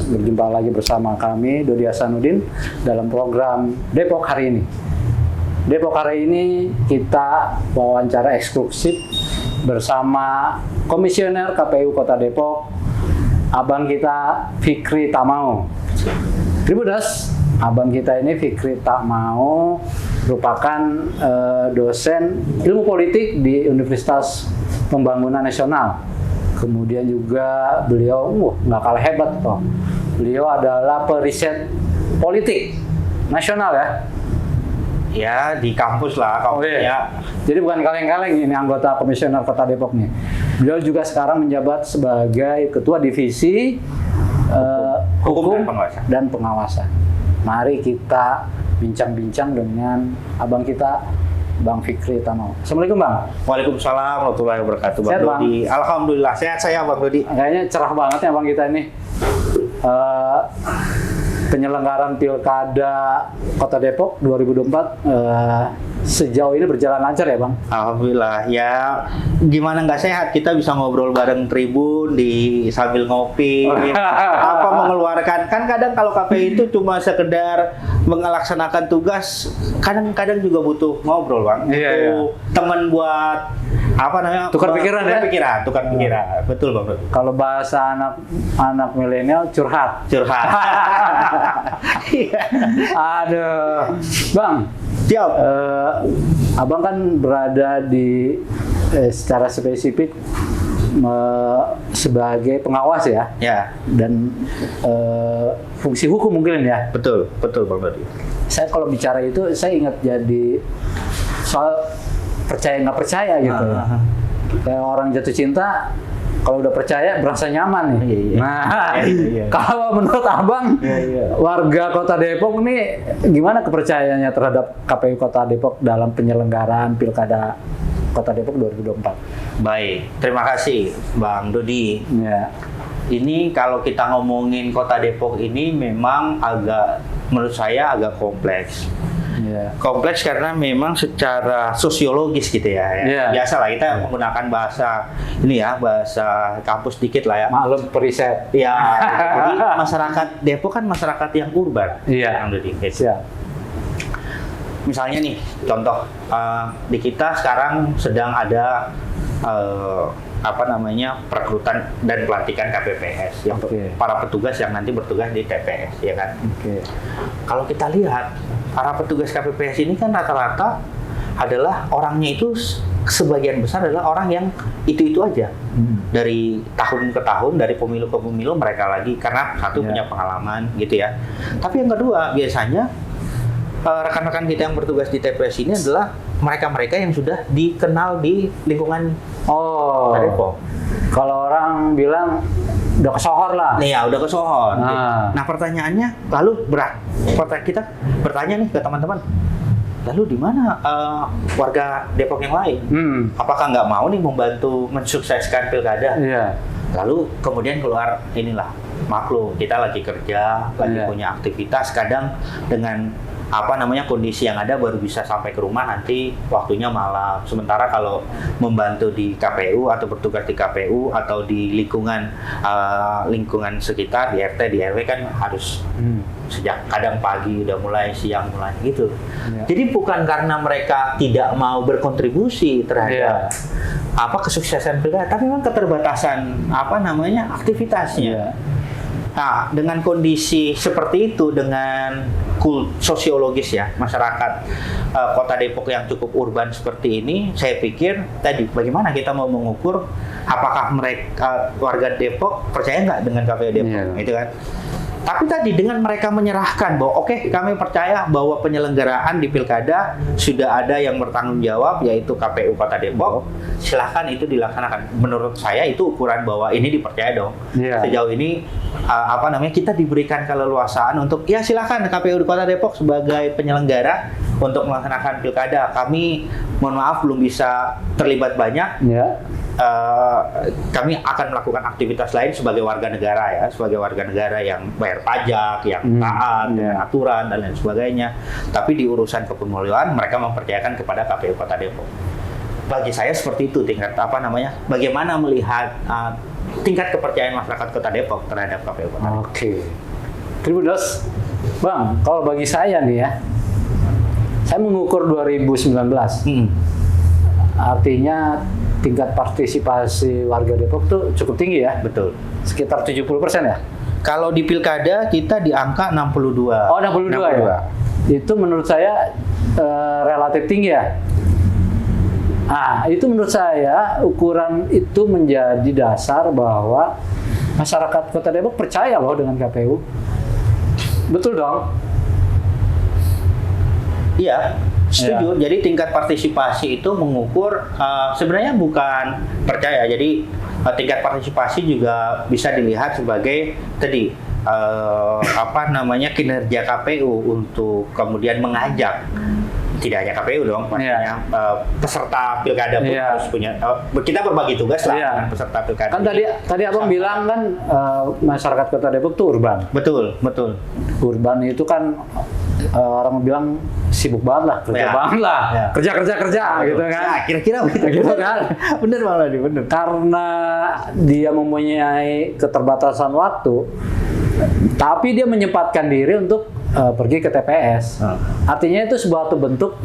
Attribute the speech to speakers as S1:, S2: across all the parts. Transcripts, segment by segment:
S1: berjumpa lagi bersama kami Dodi Hasanuddin dalam program Depok Hari Ini. Depok Hari Ini kita wawancara eksklusif bersama Komisioner KPU Kota Depok, abang kita Fikri Tamao. Tribuners, abang kita ini Fikri Tamao merupakan dosen ilmu politik di Universitas Pembangunan Nasional. Kemudian juga beliau nggak kalah hebat toh. Beliau adalah periset politik nasional ya.
S2: Ya di kampus lah
S1: ya. Jadi bukan kaleng-kaleng ini anggota Komisioner Kota Depok nih. Beliau juga sekarang menjabat sebagai Ketua Divisi Hukum dan Pengawasan. Mari kita bincang-bincang dengan abang kita Bang Fikri Tamao. Assalamualaikum Bang.
S2: Waalaikumsalam warahmatullahi wabarakatuh. Bang Dodi. Alhamdulillah sehat saya Bang Dodi.
S1: Kayaknya cerah banget ya Bang kita ini. Penyelenggaraan Pilkada Kota Depok 2024 sejauh ini berjalan lancar ya Bang?
S2: Alhamdulillah. Ya gimana nggak sehat kita bisa ngobrol bareng Tribun sambil ngopi. Apa mengeluarkan, kan kadang kalau KPI itu cuma sekedar melaksanakan tugas, kadang-kadang juga butuh ngobrol Bang.
S1: Iya.
S2: Teman buat apa namanya?
S1: Tukar pikiran.
S2: Tukar pikiran. Betul Bang.
S1: Kalau bahasa anak milenial curhat. Aduh, Bang.
S2: Siap.
S1: Abang kan berada di secara spesifik sebagai pengawas ya.
S2: Ya.
S1: Dan fungsi hukum mungkin ya.
S2: Betul Bang Dodi.
S1: Saya kalau bicara itu saya ingat jadi soal percaya nggak percaya gitu. Kayak orang jatuh cinta, kalau udah percaya berasa nyaman nih. Kalau menurut Abang, warga Kota Depok nih gimana kepercayaannya terhadap KPU Kota Depok dalam penyelenggaraan Pilkada Kota Depok 2024?
S2: Baik, terima kasih Bang Dodi.
S1: Ya.
S2: Ini kalau kita ngomongin Kota Depok ini memang menurut saya agak kompleks. Kompleks karena memang secara sosiologis gitu ya. Biasa lah kita menggunakan bahasa kampus dikit lah ya.
S1: Maklum periset.
S2: Ya, jadi masyarakat Depok kan masyarakat yang urban.
S1: Iya.
S2: Misalnya nih, contoh di kita sekarang sedang ada perekrutan dan pelantikan KPPS yang para petugas yang nanti bertugas di TPS ya kan. Kalau kita lihat para petugas KPPS ini kan rata-rata adalah orangnya itu sebagian besar adalah orang yang itu aja. Dari tahun ke tahun, dari pemilu ke pemilu mereka lagi karena satu punya pengalaman gitu ya. Tapi yang kedua biasanya rekan-rekan kita yang bertugas di TPS ini adalah mereka-mereka yang sudah dikenal di lingkungan Depok. Kalau orang bilang udah kesohor lah. Iya, udah kesohor. Nah, pertanyaannya lalu kita bertanya nih ke teman-teman. Lalu di mana warga Depok yang lain? Apakah nggak mau nih membantu mensukseskan pilkada? Lalu kemudian keluar maklum kita lagi kerja, lagi punya aktivitas, kadang dengan kondisi yang ada baru bisa sampai ke rumah nanti waktunya malam. Sementara kalau membantu di KPU atau bertugas di KPU atau di lingkungan sekitar di RT di RW kan harus sejak kadang pagi udah mulai siang mulai gitu. Jadi bukan karena mereka tidak mau berkontribusi terhadap kesuksesan pilkada, tapi memang keterbatasan aktivitasnya. Nah, dengan kondisi seperti itu, dengan sosiologis ya masyarakat Kota Depok yang cukup urban seperti ini, saya pikir tadi bagaimana kita mau mengukur apakah mereka warga Depok percaya nggak dengan KPU Depok, gitu kan? Tapi tadi dengan mereka menyerahkan bahwa kami percaya bahwa penyelenggaraan di pilkada sudah ada yang bertanggung jawab yaitu KPU Kota Depok, silahkan itu dilaksanakan. Menurut saya itu ukuran bahwa ini dipercaya dong. Sejauh ini kita diberikan keleluasaan untuk silahkan KPU Kota Depok sebagai penyelenggara untuk melaksanakan pilkada. Kami mohon maaf belum bisa terlibat banyak. Kami akan melakukan aktivitas lain sebagai warga negara yang bayar pajak, yang taat dengan aturan dan lain sebagainya. Tapi di urusan kepemiluan mereka mempercayakan kepada KPU Kota Depok. Bagi saya seperti itu tingkat bagaimana melihat tingkat kepercayaan masyarakat Kota Depok terhadap KPU Kota Depok.
S1: Oke. Tribuners, Bang, kalau bagi saya nih ya, saya mengukur 2019. Artinya tingkat partisipasi warga Depok tuh cukup tinggi ya?
S2: Betul.
S1: Sekitar 70% ya?
S2: Kalau di pilkada kita di angka 62.
S1: Oh, 62 ya? Itu menurut saya relatif tinggi ya? Nah, itu menurut saya ukuran itu menjadi dasar bahwa masyarakat Kota Depok percaya loh dengan KPU. Betul dong?
S2: Iya, setuju.
S1: Ya.
S2: Jadi tingkat partisipasi itu mengukur sebenarnya bukan percaya. Jadi tingkat partisipasi juga bisa dilihat sebagai tadi kinerja KPU untuk kemudian mengajak. Tidak hanya KPU dong, pastinya peserta pilkada pun harus punya. Kita berbagi tugas lah dengan peserta pilkada.
S1: Kan tadi abang bilang kan masyarakat Kota Depok tuh urban.
S2: Betul.
S1: Urban itu kan orang bilang sibuk banget lah, kerja banget lah, kerja gitu kan.
S2: Ya, kira-kira begitu.
S1: Gitu kan.
S2: Bener malah bener.
S1: Karena dia mempunyai keterbatasan waktu, tapi dia menyempatkan diri untuk pergi ke TPS. Artinya itu sebuah bentuk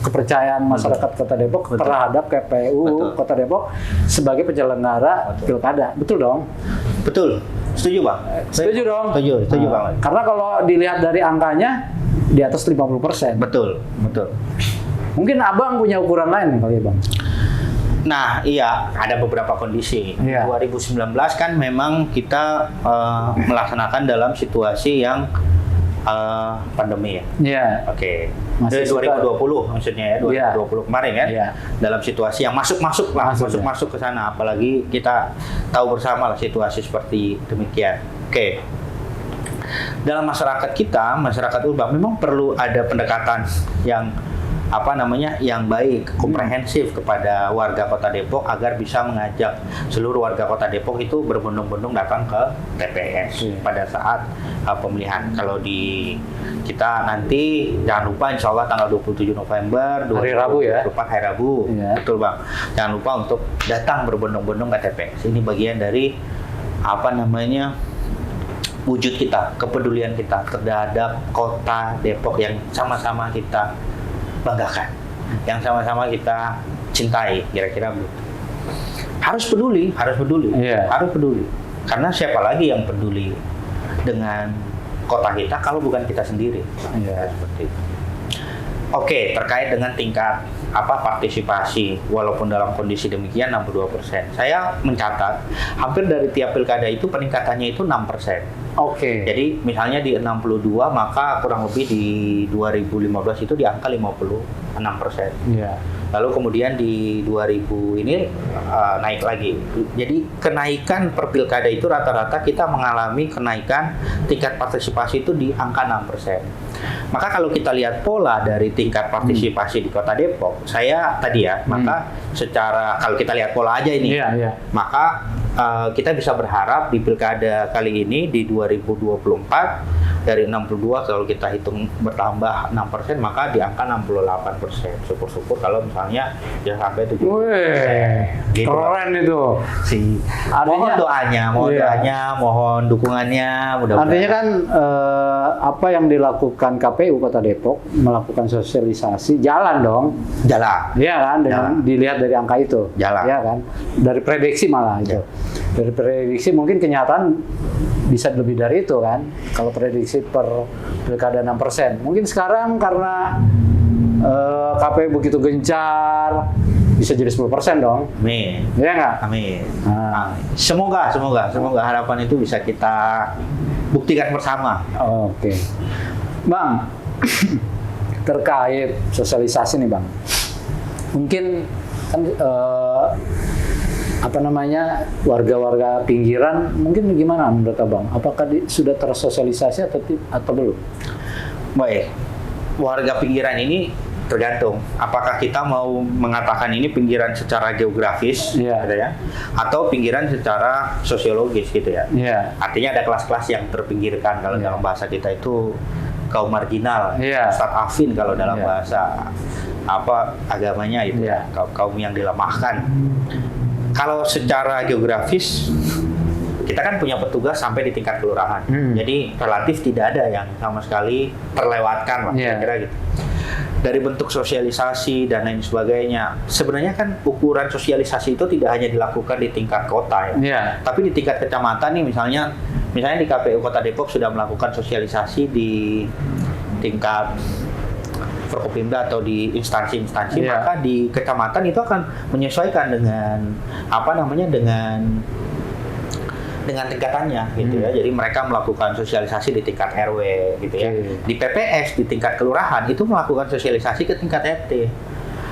S1: kepercayaan masyarakat Kota Depok terhadap KPU Kota Depok sebagai penyelenggara pilkada. Betul dong?
S2: Betul. Setuju, Bang?
S1: Setuju dong?
S2: Setuju, Bang.
S1: Karena kalau dilihat dari angkanya di atas 50%.
S2: Betul.
S1: Mungkin Abang punya ukuran lain nih kali ya, Bang?
S2: Nah, iya, ada beberapa kondisi. 2019 kan memang kita melaksanakan dalam situasi yang pandemi ya.
S1: Iya.
S2: Oke.
S1: Masih
S2: 2020 maksudnya ya, 2020 kemarin kan.
S1: Iya.
S2: Dalam situasi yang masuk ke sana, apalagi kita tahu bersama lah situasi seperti demikian. Oke. Dalam masyarakat kita, masyarakat urban memang perlu ada pendekatan yang yang baik, komprehensif kepada warga Kota Depok agar bisa mengajak seluruh warga Kota Depok itu berbondong-bondong datang ke TPS pada saat pemilihan. Kalau di kita nanti jangan lupa insya Allah tanggal 27 November
S1: hari Rabu ya.
S2: Hari Rabu. Betul, Bang. Jangan lupa untuk datang berbondong-bondong ke TPS. Ini bagian dari wujud kita, kepedulian kita terhadap Kota Depok yang sama-sama kita banggakan, yang sama-sama kita cintai, kira-kira begitu. Harus peduli. Karena siapa lagi yang peduli dengan kota kita kalau bukan kita sendiri? Seperti itu. Oke, terkait dengan tingkat partisipasi, walaupun dalam kondisi demikian 62%. Saya mencatat hampir dari tiap pilkada itu peningkatannya itu 6%.
S1: Oke.
S2: Jadi misalnya di 62, maka kurang lebih di 2015 itu di angka 56%.
S1: Iya.
S2: Lalu kemudian di 2000 ini naik lagi. Jadi kenaikan per pilkada itu rata-rata kita mengalami kenaikan tingkat partisipasi itu di angka 6%. Maka kalau kita lihat pola dari tingkat partisipasi di Kota Depok, maka secara kalau kita lihat pola aja ini, maka kita bisa berharap di pilkada kali ini di 2024 dari 62 kalau kita hitung bertambah 6%, maka di angka 68%. Syukur-syukur kalau misalnya bisa sampai 70%.
S1: Gitu. Keren itu.
S2: Mohon doanya, mohon dukungannya. Mudah-mudahan.
S1: Artinya kan apa yang dilakukan KPU Kota Depok melakukan sosialisasi jalan dong.
S2: Jalan.
S1: Iya kan, dilihat dari angka itu.
S2: Jalan.
S1: Iya kan. Dari prediksi malah itu. Dari prediksi mungkin kenyataan bisa lebih dari itu kan. Kalau prediksi per pilkada 6%. Mungkin sekarang karena KPU begitu gencar bisa jadi 10% dong.
S2: Amin.
S1: Iya nggak?
S2: Amin. Semoga harapan itu bisa kita buktikan bersama.
S1: Oke. Bang, terkait sosialisasi nih Bang. Mungkin kan warga-warga pinggiran mungkin gimana menurut Abang? Apakah sudah tersosialisasi atau belum?
S2: Baik, warga pinggiran ini tergantung. Apakah kita mau mengatakan ini pinggiran secara geografis, gitu ya, atau pinggiran secara sosiologis, gitu ya. Artinya ada kelas-kelas yang terpinggirkan kalau dalam bahasa kita itu kaum marginal, mustadafin kalau dalam bahasa agamanya itu, kaum yang dilemahkan. Kalau secara geografis kita kan punya petugas sampai di tingkat kelurahan. Jadi relatif tidak ada yang sama sekali terlewatkan lah, kira-kira gitu. Dari bentuk sosialisasi dan lain sebagainya, sebenarnya kan ukuran sosialisasi itu tidak hanya dilakukan di tingkat kota ya, tapi di tingkat kecamatan nih, misalnya di KPU Kota Depok sudah melakukan sosialisasi di tingkat Forkopimda atau di instansi-instansi, maka di kecamatan itu akan menyesuaikan dengan dengan tingkatannya gitu ya. Jadi mereka melakukan sosialisasi di tingkat RW gitu ya. Di PPS di tingkat kelurahan itu melakukan sosialisasi ke tingkat RT.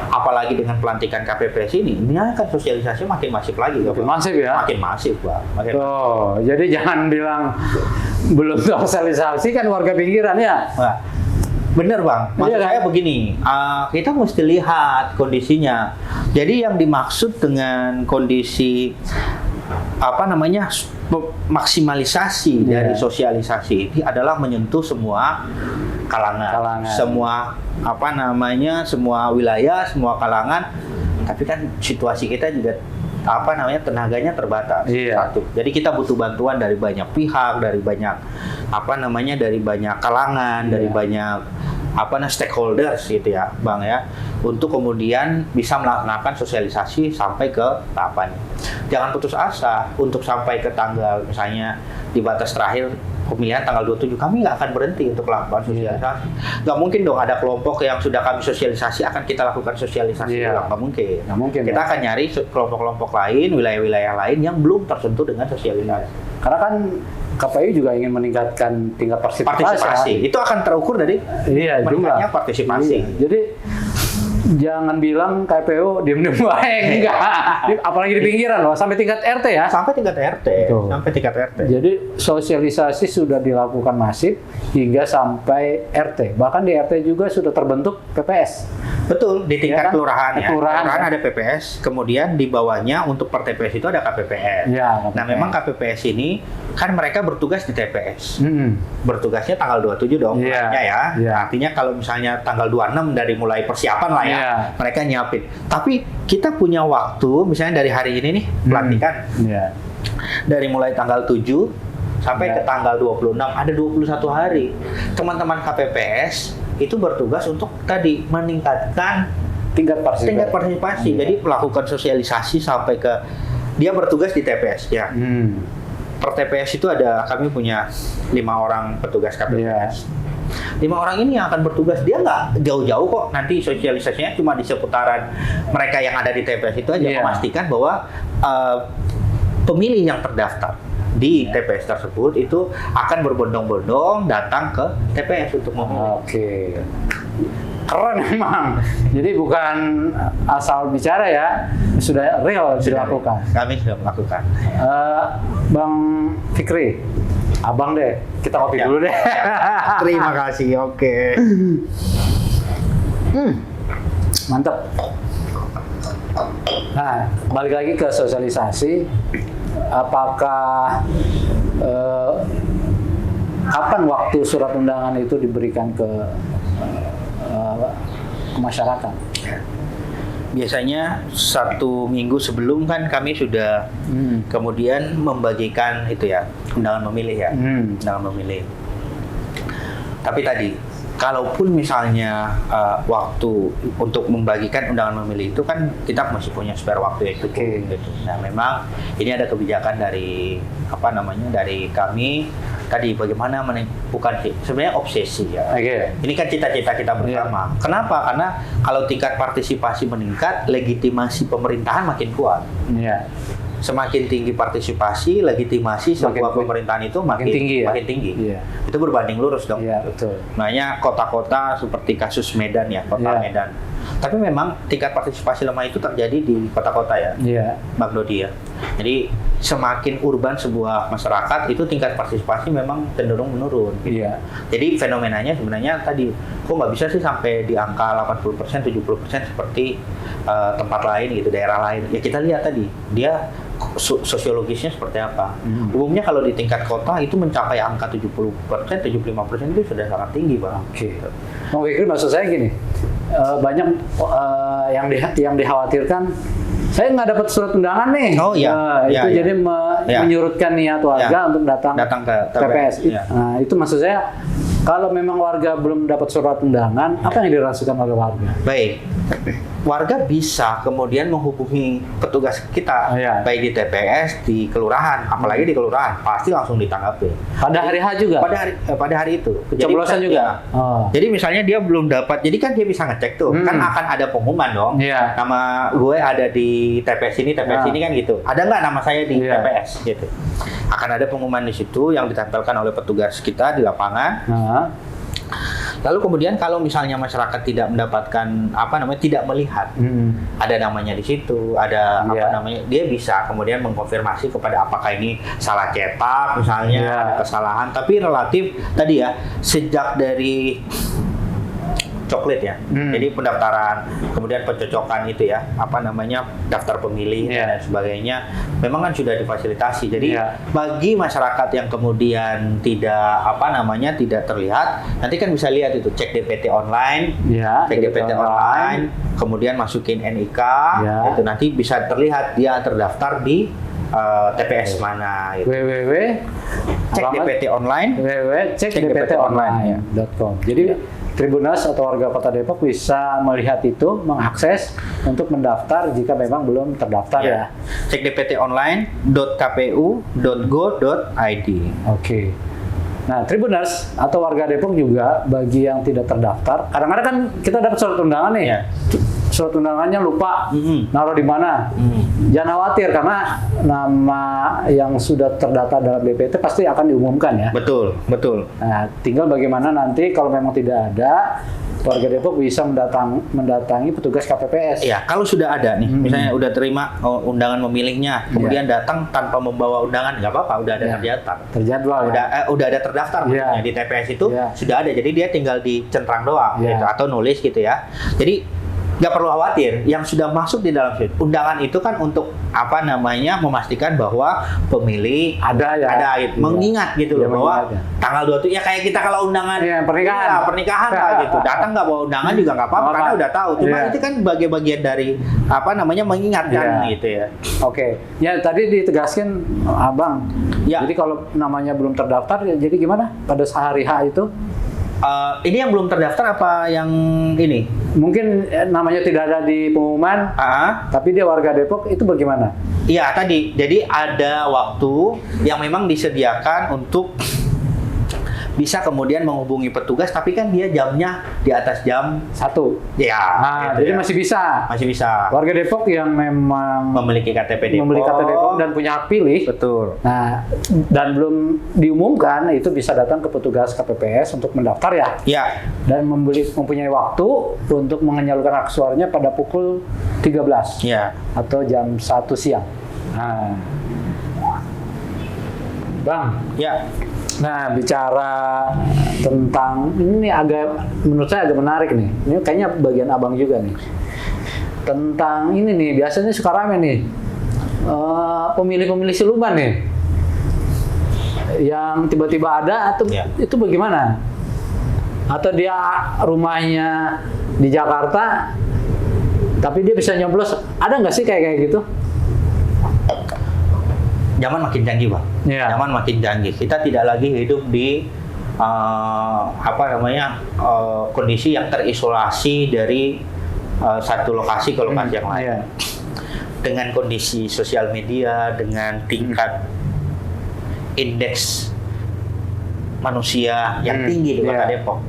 S2: Apalagi dengan pelantikan KPPS ini akan sosialisasi makin masif lagi.
S1: Makin masif ya?
S2: Makin masif, Pak.
S1: Jadi jangan bilang belum sosialisasi kan warga pinggiran ya?
S2: Nah, bener Bang, maksud saya begini, kita mesti lihat kondisinya. Jadi yang dimaksud dengan kondisi maksimalisasi dari sosialisasi ini adalah menyentuh semua kalangan. Semua semua wilayah, semua kalangan. Tapi kan situasi kita juga tenaganya terbatas. Satu. Jadi kita butuh bantuan dari banyak pihak, dari banyak dari banyak kalangan, dari banyak stakeholders gitu ya, Bang ya, untuk kemudian bisa melaksanakan sosialisasi sampai ke tahapan. Jangan putus asa untuk sampai ke tanggal, misalnya di batas terakhir pemilihan tanggal 27, kami nggak akan berhenti untuk melakukan sosialisasi. Nggak mungkin dong ada kelompok yang sudah kami sosialisasi akan kita lakukan sosialisasi. Nggak mungkin. Kita akan nyari kelompok-kelompok lain, wilayah-wilayah lain yang belum tersentuh dengan sosialisasi.
S1: Karena kan KPU juga ingin meningkatkan tingkat partisipasi.
S2: Itu akan terukur dari meningkatnya partisipasi.
S1: Jadi jangan bilang KPU diem-diem baik, enggak. Apalagi di pinggiran loh, sampai tingkat RT ya.
S2: Sampai tingkat RT.
S1: Jadi sosialisasi sudah dilakukan masif hingga sampai RT. Bahkan di RT juga sudah terbentuk PPS.
S2: Betul, di tingkat kelurahan ya.
S1: Kelurahan
S2: ada PPS, kemudian di bawahnya untuk per TPS itu ada KPPS. Nah, memang KPPS ini kan mereka bertugas di TPS. Bertugasnya tanggal 27 dong, ya. Artinya kalau misalnya tanggal 26 dari mulai persiapan lah ya, mereka nyiapin. Tapi kita punya waktu, misalnya dari hari ini nih, pelantikan. Dari mulai tanggal 7 sampai ke tanggal 26, ada 21 hari. Teman-teman KPPS itu bertugas untuk tadi meningkatkan tingkat partisipasi. Jadi melakukan sosialisasi sampai ke, dia bertugas di TPS ya. Per TPS itu kami punya 5 orang petugas KPPS. 5 orang ini yang akan bertugas, dia nggak jauh-jauh kok, nanti sosialisasinya cuma di seputaran mereka yang ada di TPS itu aja, memastikan bahwa pemilih yang terdaftar di TPS tersebut itu akan berbondong-bondong datang ke TPS untuk memilih.
S1: Keren emang. Jadi bukan asal bicara ya, sudah real dilakukan.
S2: Kami sudah melakukan.
S1: Bang Fikri, abang deh, kita kopi dulu deh.
S2: Terima kasih, oke.
S1: Mantap. Nah, balik lagi ke sosialisasi. Apakah kapan waktu surat undangan itu diberikan ke masyarakat?
S2: Biasanya 1 minggu sebelum kan kami sudah kemudian membagikan itu ya, undangan memilih ya, undangan memilih. Tapi tadi, kalaupun misalnya waktu untuk membagikan undangan memilih itu kan kita masih punya spare waktu itu. Gitu. Nah, memang ini ada kebijakan dari dari kami tadi, bagaimana bukan sebenarnya obsesi ya. Ini kan cita-cita kita bersama. Kenapa? Karena kalau tingkat partisipasi meningkat, legitimasi pemerintahan makin kuat. Semakin tinggi partisipasi, legitimasi sebuah pemerintahan itu makin tinggi. Itu berbanding lurus dong.
S1: Betul.
S2: Makanya kota-kota seperti kasus Medan ya, kota Medan. Tapi memang tingkat partisipasi lemah itu terjadi di kota-kota ya, Bang Dodi ya. Jadi semakin urban sebuah masyarakat itu tingkat partisipasi memang cenderung menurun. Gitu. Jadi fenomenanya sebenarnya tadi, kok nggak bisa sih sampai di angka 80%, 70% seperti tempat lain gitu, daerah lain. Ya kita lihat tadi, dia sosiologisnya seperti apa. Umumnya kalau di tingkat kota itu mencapai angka 70%, 75% itu sudah sangat tinggi, Bang.
S1: Bang Fikri, maksud saya gini, banyak yang dikhawatirkan saya nggak dapat surat undangan nih.
S2: Oh iya.
S1: Itu jadi menyurutkan niat warga untuk datang
S2: ke
S1: TPS.
S2: Iya.
S1: Nah, itu maksud saya, kalau memang warga belum dapat surat undangan, apa yang dirasukan oleh warga?
S2: Baik. Warga bisa kemudian menghubungi petugas kita, baik di TPS, di kelurahan, apalagi di kelurahan, pasti langsung ditanggapi.
S1: Pada hari H juga?
S2: Pada hari itu.
S1: Pencoblosan juga?
S2: Jadi misalnya dia belum dapat, jadi kan dia bisa ngecek tuh, kan akan ada pengumuman dong, nama gue ada di TPS ini kan gitu. Ada nggak nama saya di TPS gitu. Akan ada pengumuman di situ yang ditempelkan oleh petugas kita di lapangan. Lalu kemudian kalau misalnya masyarakat tidak mendapatkan tidak melihat ada namanya di situ, ada dia bisa kemudian mengkonfirmasi kepada apakah ini salah cetak misalnya, ada kesalahan, tapi relatif tadi ya, sejak dari coklit ya. Jadi pendaftaran, kemudian pencocokan itu ya, daftar pemilih dan sebagainya, memang kan sudah difasilitasi. Jadi bagi masyarakat yang kemudian tidak terlihat, nanti kan bisa lihat itu, cek DPT online, cek DPT online, kemudian masukin NIK, itu nanti bisa terlihat dia terdaftar di TPS mana gitu.
S1: Cek
S2: DPT online,
S1: cek DPT online.com. Jadi Tribuners atau warga Kota Depok bisa melihat itu, mengakses untuk mendaftar jika memang belum terdaftar ya.
S2: Cek dptonline.kpu.go.id.
S1: Oke. Nah, Tribuners atau warga Depok juga, bagi yang tidak terdaftar, kadang-kadang kan kita dapat surat undangan nih. Surat undangannya lupa naruh di mana. Jangan khawatir, karena nama yang sudah terdata dalam DPT pasti akan diumumkan ya.
S2: Betul.
S1: Nah, tinggal bagaimana nanti kalau memang tidak ada, warga Depok bisa mendatangi petugas KPPS.
S2: Iya, kalau sudah ada nih, misalnya udah terima undangan memilihnya, kemudian datang tanpa membawa undangan, nggak apa-apa, udah ada
S1: terjadwal.
S2: Udah ada terdaftar maksudnya di TPS itu sudah ada, jadi dia tinggal dicentrang doang gitu, atau nulis gitu ya. Jadi nggak perlu khawatir, yang sudah masuk di dalam undangan itu kan untuk memastikan bahwa pemilih ada gitu. Mengingat gitu loh bahwa tanggal 27 ya, kayak kita kalau undangan pernikahan lah gitu, datang nggak bawa undangan juga nggak apa-apa karena udah tahu. Cuma itu kan bagian dari mengingatkan gitu ya.
S1: Oke. Ya, tadi ditegaskan Abang. Jadi kalau namanya belum terdaftar, ya jadi gimana pada hari H itu?
S2: Ini yang belum terdaftar apa yang ini?
S1: Mungkin namanya tidak ada di pengumuman, tapi dia warga Depok, itu bagaimana?
S2: Iya, tadi. Jadi ada waktu yang memang disediakan untuk bisa kemudian menghubungi petugas, tapi kan dia jamnya di atas jam 1.
S1: Ya. Jadi masih bisa.
S2: Masih bisa.
S1: Warga Depok yang memang
S2: memiliki KTP
S1: Depok dan punya hak pilih.
S2: Betul.
S1: Nah, dan belum diumumkan, itu bisa datang ke petugas KPPS untuk mendaftar ya.
S2: Iya.
S1: Dan mempunyai waktu untuk menyalurkan hak suaranya pada pukul 13.
S2: Iya.
S1: Atau jam 1 siang. Nah. Bang.
S2: Ya.
S1: Nah, bicara tentang ini menurut saya agak menarik nih. Ini kayaknya bagian Abang juga nih. Tentang ini nih, biasanya suka rame nih. Pemilih-pemilih siluman nih. Yang tiba-tiba ada atau itu bagaimana? Atau dia rumahnya di Jakarta tapi dia bisa nyoblos. Ada nggak sih kayak gitu?
S2: Zaman makin canggih, Bang. Zaman makin canggih. Kita tidak lagi hidup di kondisi yang terisolasi dari satu lokasi ke lokasi yang lain. Dengan kondisi sosial media, dengan tingkat indeks manusia yang tinggi di Kota Depok.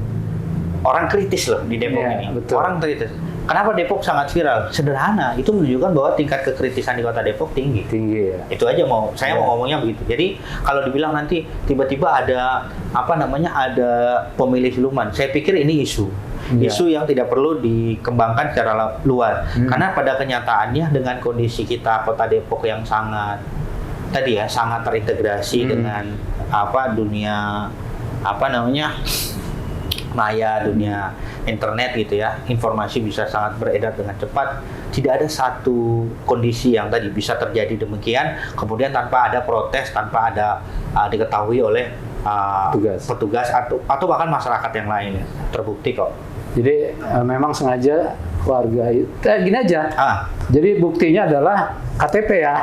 S2: Orang kritis loh di Depok ini.
S1: Betul.
S2: Orang kritis. Kenapa Depok sangat viral? Sederhana, itu menunjukkan bahwa tingkat kekritisan di Kota Depok tinggi.
S1: Ya.
S2: Itu aja saya mau ngomongnya begitu. Jadi kalau dibilang nanti tiba-tiba ada ada pemilih siluman, saya pikir ini isu yang tidak perlu dikembangkan secara luas. Karena pada kenyataannya dengan kondisi kita Kota Depok yang sangat terintegrasi dengan dunia maya, dunia internet gitu ya, informasi bisa sangat beredar dengan cepat. Tidak ada satu kondisi yang tadi bisa terjadi demikian kemudian tanpa ada protes, tanpa ada diketahui oleh petugas atau bahkan masyarakat yang lain. Terbukti kok.
S1: Jadi memang sengaja warga itu gini aja.
S2: Ah,
S1: Jadi buktinya adalah KTP ya.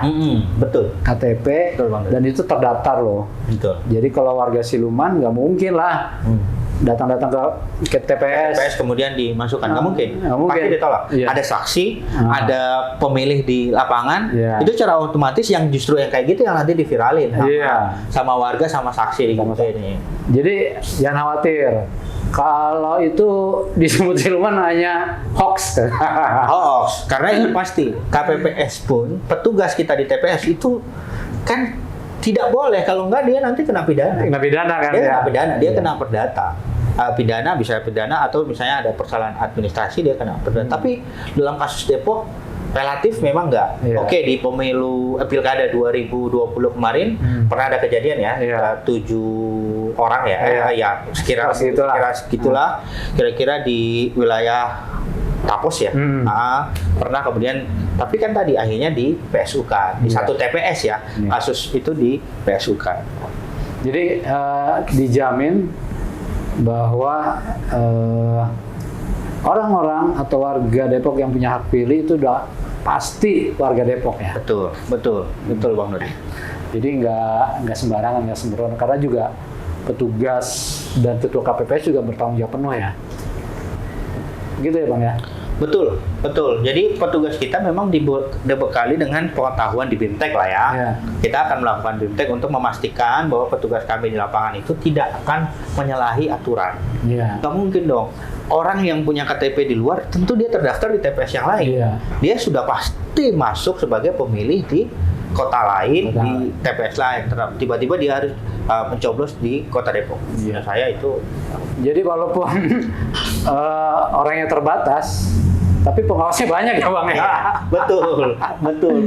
S2: betul.
S1: KTP
S2: Betul, Bang.
S1: dan itu terdaftar loh.
S2: Betul.
S1: Jadi kalau warga Siluman nggak mungkin lah datang-datang ke TPS.
S2: TPS kemudian dimasukkan, nggak mungkin.
S1: Nggak mungkin.
S2: Pasti ditolak.
S1: Iya.
S2: Ada saksi, ada pemilih di lapangan,
S1: Iya.
S2: itu secara otomatis yang justru yang kayak gitu yang nanti diviralin sama,
S1: Iya.
S2: sama warga sama saksi di ini.
S1: Jadi jangan khawatir. Kalau itu disebut Siluman hanya hoax.
S2: Hoax, karena itu pasti KPPS pun petugas kita di TPS itu kan tidak boleh, kalau enggak dia nanti kena pidana.
S1: Kena pidana kan
S2: Dia
S1: ya.
S2: kena pidana, dia
S1: Iya.
S2: kena perdata. Pidana bisa pidana atau misalnya ada persalahan administrasi dia kena perdata. Tapi dalam kasus Depok relatif memang enggak.
S1: Iya.
S2: Oke, di pemilu pilkada 2020 kemarin pernah ada kejadian ya,
S1: Iya.
S2: 7 orang ya,
S1: Iya.
S2: kira-kira segitulah, kira-kira di wilayah Tapos ya. Pernah kemudian, tapi kan tadi akhirnya di PSUK, di
S1: Iya.
S2: satu TPS ya,
S1: Iya.
S2: kasus itu di PSUK.
S1: Jadi dijamin bahwa orang-orang atau warga Depok yang punya hak pilih itu udah pasti warga Depok ya.
S2: Betul Bang Nuri.
S1: Jadi nggak sembarangan, nggak sembrono, karena juga petugas dan ketua KPPS juga bertanggung jawab penuh ya. Gitu ya Bang ya.
S2: Betul. Jadi petugas kita memang dibekali dengan pengetahuan di BIMTEK lah ya.
S1: Iya.
S2: Kita akan melakukan BIMTEK untuk memastikan bahwa petugas kami di lapangan itu tidak akan menyalahi aturan.
S1: Iya.
S2: Nggak mungkin dong. Orang yang punya KTP di luar, tentu dia terdaftar di TPS yang lain.
S1: Iya.
S2: Dia sudah pasti masuk sebagai pemilih di kota lain, di TPS lain. Tiba-tiba dia harus mencoblos di kota Depok.
S1: Iya.
S2: Menurut saya itu.
S1: Jadi walaupun orangnya terbatas, tapi pengawasnya banyak ya Bang ya.
S2: Betul.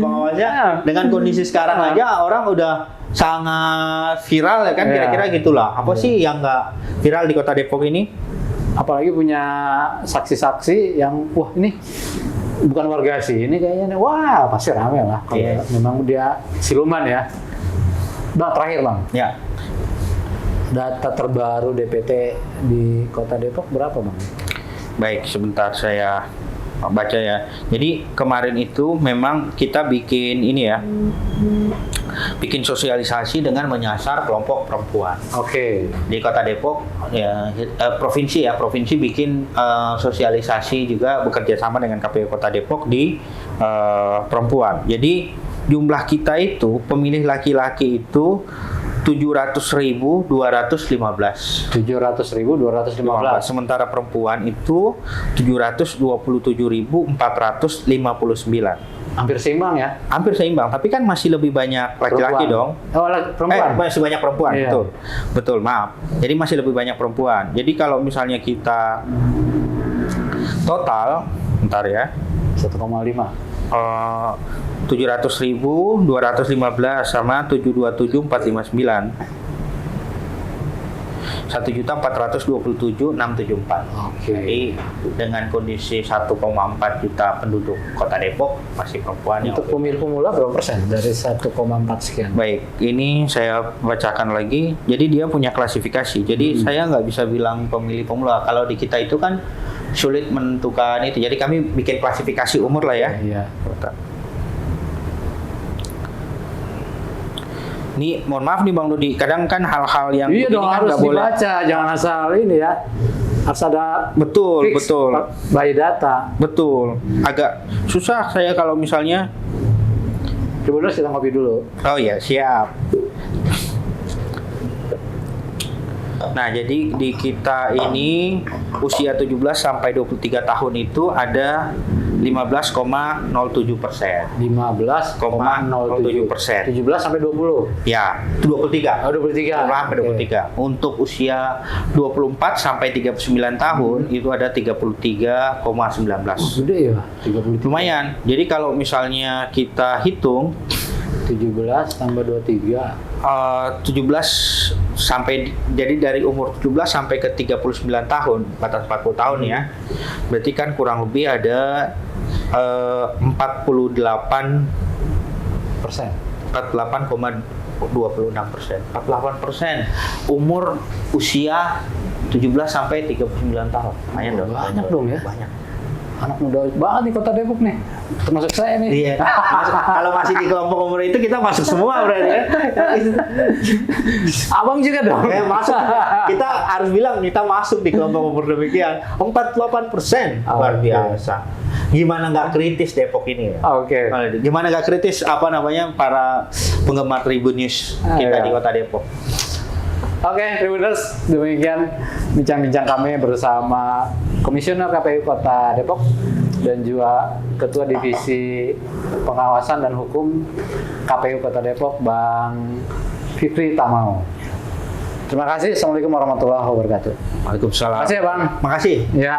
S2: Pengawasnya dengan kondisi sekarang aja orang udah sangat viral ya kan,
S1: Iya.
S2: kira-kira gitulah. Apa sih yang nggak viral di kota Depok ini?
S1: Apalagi punya saksi-saksi yang wah ini bukan warga sini kayaknya nih. Wah, pasti rame lah kalau
S2: Iya.
S1: memang dia siluman ya. Bang, terakhir Bang.
S2: Ya,
S1: Data terbaru DPT di Kota Depok berapa Bang?
S2: baik, sebentar saya baca ya. Jadi kemarin itu memang kita bikin ini ya, bikin sosialisasi dengan menyasar kelompok perempuan.
S1: Oke.
S2: Di Kota Depok ya, provinsi bikin sosialisasi juga bekerja sama dengan KPU Kota Depok di perempuan. Jadi jumlah kita itu pemilih laki-laki itu 700.215.
S1: 700.215.
S2: Sementara perempuan itu 727.459.
S1: Hampir seimbang ya.
S2: Hampir seimbang, tapi kan masih lebih banyak laki-laki dong.
S1: Oh, perempuan.
S2: Masih banyak perempuan,
S1: Iya.
S2: betul, maaf. Jadi masih lebih banyak perempuan. Jadi kalau misalnya kita total, bentar ya,
S1: 1,5.
S2: 700.215 sama 727.459. 1.427.674.
S1: Oke.
S2: Jadi dengan kondisi 1,4 juta penduduk Kota Depok masih perempuan yang
S1: Untuk pemilih pemula berapa persen dari 1,4 sekian?
S2: baik. Ini saya bacakan lagi. Jadi dia punya klasifikasi. Jadi saya nggak bisa bilang pemilih pemula. Kalau di kita itu kan sulit menentukan itu. Jadi kami bikin klasifikasi umur lah ya.
S1: Iya.
S2: Ini mohon maaf nih Bang Dodi, kadang kan hal-hal yang
S1: Iya
S2: begini
S1: dong,
S2: kan
S1: harus
S2: nggak boleh.
S1: dibaca, jangan asal ini ya. Harus ada
S2: Betul,
S1: fix
S2: betul.
S1: by data.
S2: Betul. Agak susah saya kalau misalnya.
S1: Coba dulu kita ngopi dulu.
S2: Oh ya, siap. Nah, jadi di kita ini usia 17 sampai 23 tahun itu ada 15,07%.
S1: 15,07%. 17 sampai 20.
S2: Ya, 23.
S1: Oh, 23.
S2: Sampai 23. Untuk usia 24 sampai 39 tahun itu ada 33,19.
S1: Gede ya, 33.
S2: Lumayan. Jadi kalau misalnya kita hitung
S1: 17 tambah 23.
S2: 17 sampai, jadi dari umur 17 sampai ke 39 tahun, batas 40 tahun ya. Berarti kan kurang lebih ada
S1: 48%.
S2: 48,26%. 48% umur usia 17 sampai 39 tahun. Lumayan dong.
S1: Banyak dong ya.
S2: Banyak.
S1: anak muda banget nih Kota Depok nih, termasuk saya nih.
S2: Iya. Kalau masih di kelompok umur itu kita masuk semua berarti ya.
S1: Abang juga dong.
S2: Masuk. Kita harus bilang kita masuk di kelompok umur demikian. 48%. Luar biasa. Gimana nggak kritis Depok ini ya?
S1: Oke.
S2: Gimana nggak kritis para penggemar Tribun News kita di Kota Depok?
S1: Oke, Tribuners, demikian bincang-bincang kami bersama Komisioner KPU Kota Depok dan juga Ketua Divisi Pengawasan dan Hukum KPU Kota Depok, Bang Fikri Tamau. Terima kasih. Assalamualaikum warahmatullahi wabarakatuh.
S2: Waalaikumsalam.
S1: Makasih ya, Bang.
S2: Makasih.
S1: Ya.